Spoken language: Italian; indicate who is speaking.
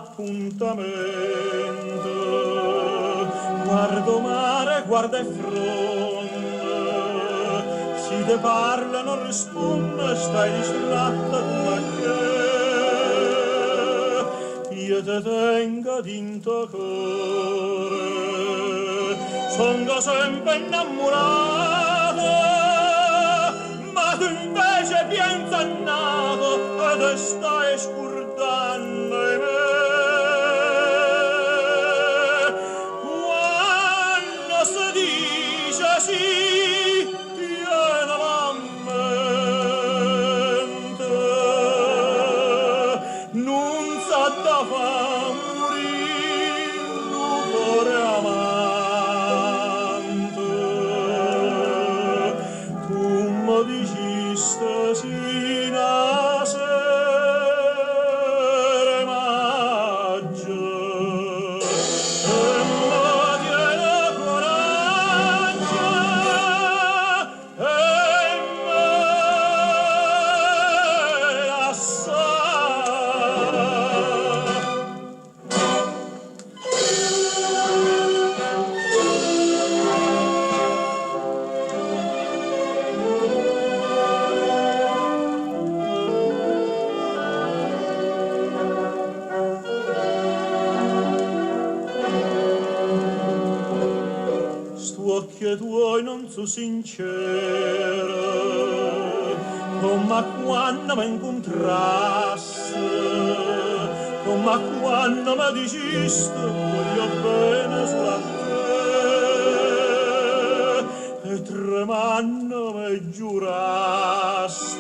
Speaker 1: appuntamento. Guardo mare, guarda e fronte, si te parla non risponde, stai distratta come che io te tenga d'into cuore, songo sempre innamorato, ma tu invece piensa nato ed stai scordando me. Quando si dice sì, tiene la mente, non sa da fa morire un cuore amante. Tu mi diciste sì una sera maggio, e mi tiene coraggio, e me assa. Stu occhi tuoi non so sincero, come quando mi incontrasse, come quando mi diciste voglio bene sulla te, e tremando mi giuraste